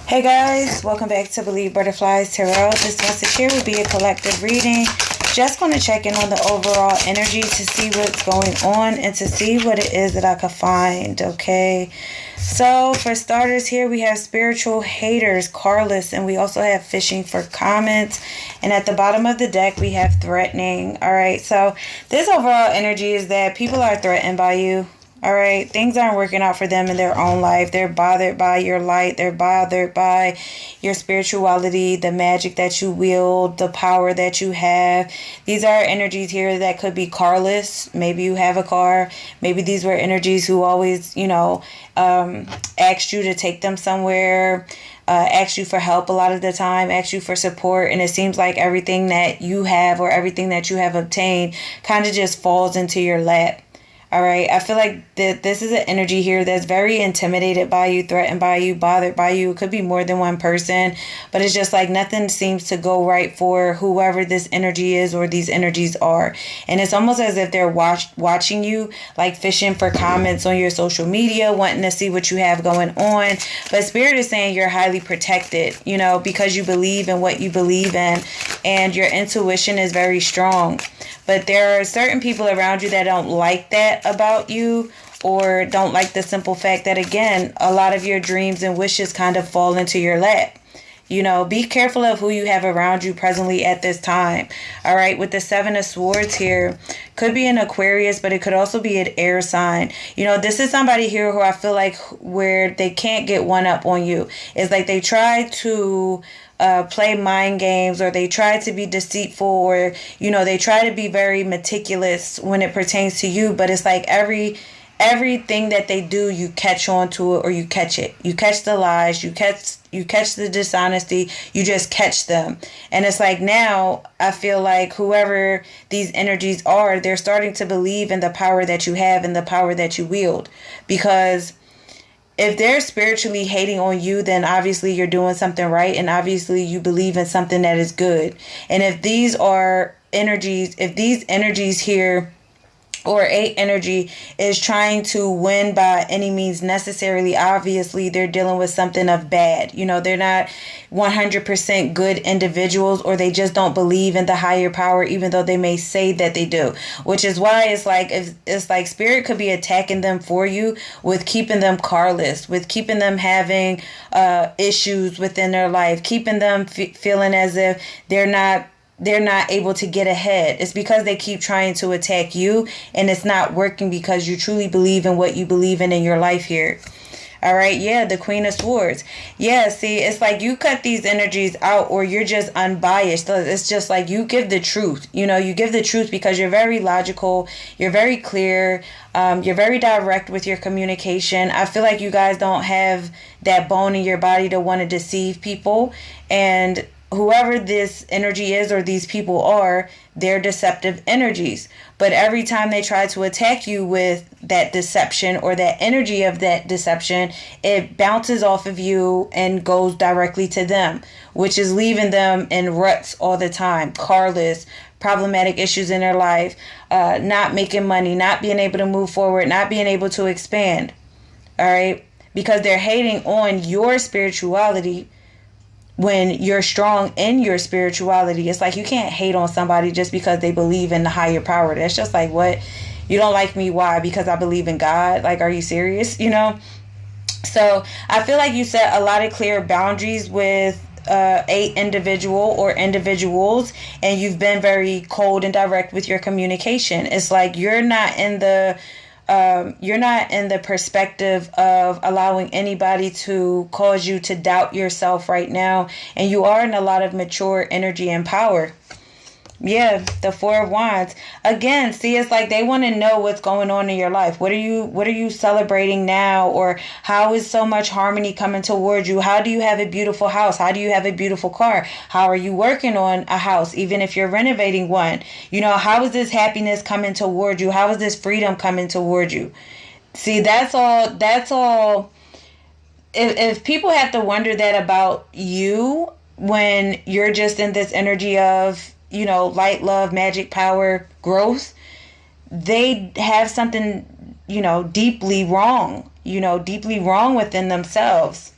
Hey guys, welcome back to Believe Butterflies Tarot. This message here will be a collective reading. Just going to check in on the overall energy to see what's going on and to see what it is that I could find, okay? So for starters here, we have spiritual haters, Carless, and we also have fishing for comments. And at the bottom of the deck, we have threatening. All right, so this overall energy is that people are threatened by you. All right, things aren't working out for them in their own life. They're bothered by your light. They're bothered by your spirituality, the magic that you wield, the power that you have. These are energies here that could be carless. Maybe you have a car. Maybe these were energies who always, asked you to take them somewhere, asked you for help a lot of the time, asked you for support. And it seems like everything that you have or everything that you have obtained kind of just falls into your lap. All right, I feel like this is an energy here that's very intimidated by you, threatened by you, bothered by you. It could be more than one person, but it's just like nothing seems to go right for whoever this energy is or these energies are. And it's almost as if they're watching you, like fishing for comments on your social media, wanting to see what you have going on. But Spirit is saying you're highly protected, because you believe in what you believe in and your intuition is very strong. But there are certain people around you that don't like that about you or don't like the simple fact that, again, a lot of your dreams and wishes kind of fall into your lap. Be careful of who you have around you presently at this time. All right, with the Seven of Swords here, could be an Aquarius, but it could also be an air sign. This is somebody here who I feel like where they can't get one up on you. It's like they try to play mind games, or they try to be deceitful, or they try to be very meticulous when it pertains to you. But it's like everything that they do, you catch on to it, or you catch it. You catch the lies, you catch the dishonesty, you just catch them. And it's like now I feel like whoever these energies are, they're starting to believe in the power that you have and the power that you wield. Because if they're spiritually hating on you, then obviously you're doing something right. And obviously you believe in something that is good. And if these energies here, or a energy is trying to win by any means necessarily, obviously they're dealing with something of bad. They're not 100% good individuals, or they just don't believe in the higher power, even though they may say that they do. Which is why it's like Spirit could be attacking them for you with keeping them carless, with keeping them having issues within their life, keeping them feeling as if they're not able to get ahead. It's because they keep trying to attack you, and it's not working because you truly believe in what you believe in your life here. All right, yeah, the Queen of Swords. Yeah, see, it's like you cut these energies out, or you're just unbiased. It's just like you give the truth. You give the truth because you're very logical, you're very clear, you're very direct with your communication. I feel like you guys don't have that bone in your body to want to deceive people, and whoever this energy is or these people are, they're deceptive energies. But every time they try to attack you with that deception or that energy of that deception, it bounces off of you and goes directly to them, which is leaving them in ruts all the time, carless, problematic issues in their life, not making money, not being able to move forward, not being able to expand. All right? Because they're hating on your spirituality when you're strong in your spirituality. It's like you can't hate on somebody just because they believe in the higher power. That's just like, what? You don't like me? Why? Because I believe in God? Like, are you serious? So I feel like you set a lot of clear boundaries with a individual or individuals, and you've been very cold and direct with your communication. It's like you're not in the perspective of allowing anybody to cause you to doubt yourself right now. And you are in a lot of mature energy and power. Yeah, the Four of Wands. Again, see, it's like they want to know what's going on in your life. What are you celebrating now? Or how is so much harmony coming towards you? How do you have a beautiful house? How do you have a beautiful car? How are you working on a house, even if you're renovating one? How is this happiness coming towards you? How is this freedom coming towards you? See, that's all. If people have to wonder that about you when you're just in this energy of light, love, magic, power, growth, they have something, deeply wrong within themselves.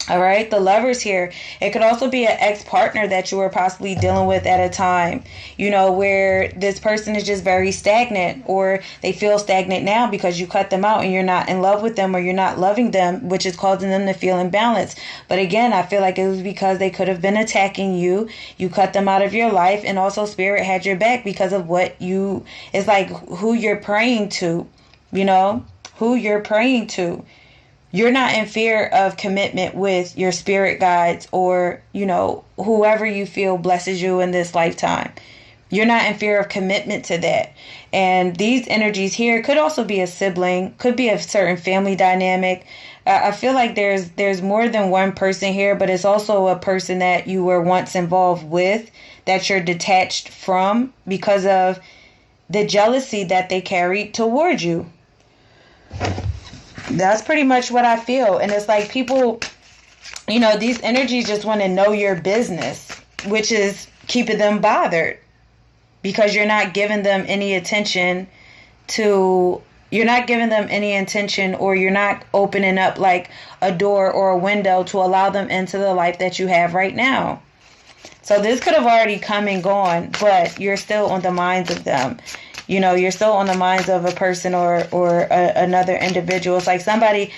All right, the Lovers here. It could also be an ex-partner that you were possibly dealing with at a time, where this person is just very stagnant, or they feel stagnant now because you cut them out and you're not in love with them, or you're not loving them, which is causing them to feel imbalanced. But again, I feel like it was because they could have been attacking you. You cut them out of your life, and also Spirit had your back because of it's like who you're praying to, who you're praying to. You're not in fear of commitment with your spirit guides, or, whoever you feel blesses you in this lifetime. You're not in fear of commitment to that. And these energies here could also be a sibling, could be a certain family dynamic. I feel like there's more than one person here, but it's also a person that you were once involved with that you're detached from because of the jealousy that they carried toward you. That's pretty much what I feel. And it's like people, these energies just want to know your business, which is keeping them bothered because you're not giving them any attention or you're not opening up like a door or a window to allow them into the life that you have right now. So this could have already come and gone, but you're still on the minds of them. You're still on the minds of a person or another individual. It's like somebody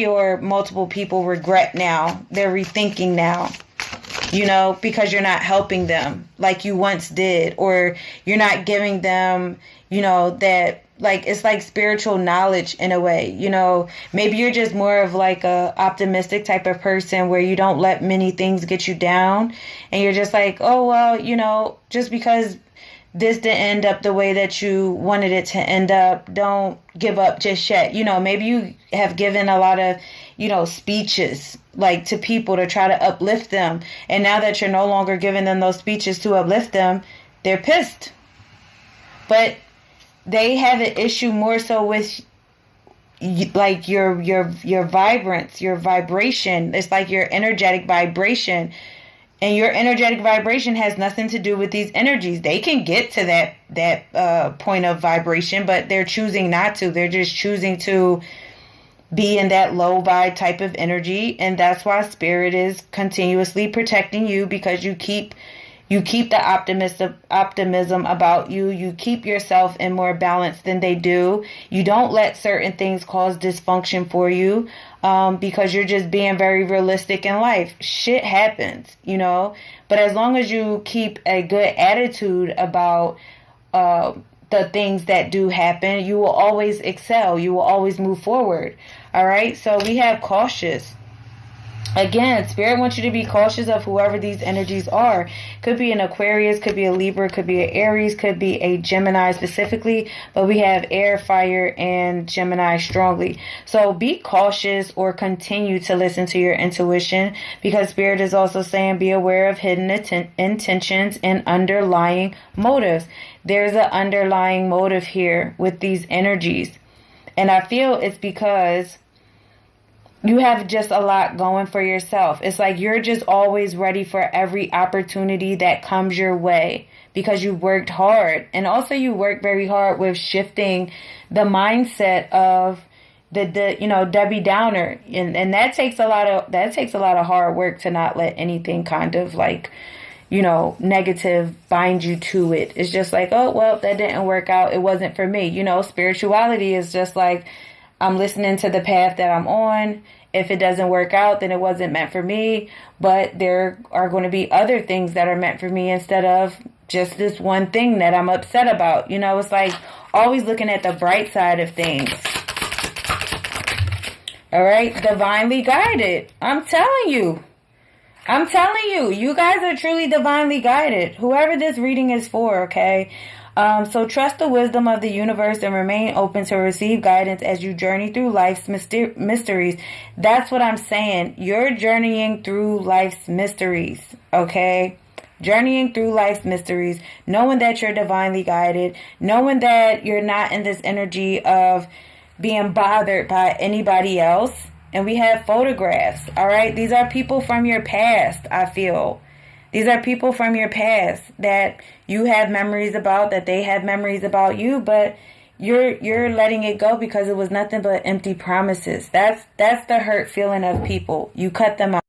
or multiple people regret now. They're rethinking now, because you're not helping them like you once did, or you're not giving them, that, like, it's like spiritual knowledge in a way. Maybe you're just more of like a optimistic type of person where you don't let many things get you down, and you're just like, oh, well, just because this didn't end up the way that you wanted it to end up, don't give up just yet. Maybe you have given a lot of, speeches like to people to try to uplift them. And now that you're no longer giving them those speeches to uplift them, they're pissed. But they have an issue more so with like your vibrance, your vibration. It's like your energetic vibration. And your energetic vibration has nothing to do with these energies. They can get to that point of vibration, but they're choosing not to. They're just choosing to be in that low vibe type of energy. And that's why Spirit is continuously protecting you, because you keep the optimism about you. You keep yourself in more balance than they do. You don't let certain things cause dysfunction for you. Because you're just being very realistic in life. Shit happens, but as long as you keep a good attitude about the things that do happen, you will always excel. You will always move forward. All right. So we have cautious. Again, Spirit wants you to be cautious of whoever these energies are. Could be an Aquarius, could be a Libra, could be an Aries, could be a Gemini specifically. But we have air, fire, and Gemini strongly. So be cautious or continue to listen to your intuition, because Spirit is also saying be aware of hidden intentions and underlying motives. There's an underlying motive here with these energies. And I feel it's because you have just a lot going for yourself. It's like you're just always ready for every opportunity that comes your way because you worked hard. And also you work very hard with shifting the mindset of the Debbie Downer. And that takes a lot of hard work to not let anything kind of like, negative bind you to it. It's just like, oh, well, that didn't work out. It wasn't for me. Spirituality is just like, I'm listening to the path that I'm on. If it doesn't work out, then it wasn't meant for me. But there are going to be other things that are meant for me instead of just this one thing that I'm upset about. It's like always looking at the bright side of things. All right. Divinely guided. I'm telling you. You guys are truly divinely guided. Whoever this reading is for, okay? So trust the wisdom of the universe and remain open to receive guidance as you journey through life's mysteries. That's what I'm saying. You're journeying through life's mysteries, okay? Journeying through life's mysteries, knowing that you're divinely guided, knowing that you're not in this energy of being bothered by anybody else. And we have photographs, all right? These are people from your past, I feel. These are people from your past that you have memories about, that they have memories about you. But, you're letting it go because it was nothing but empty promises. That's the hurt feeling of people. You cut them out.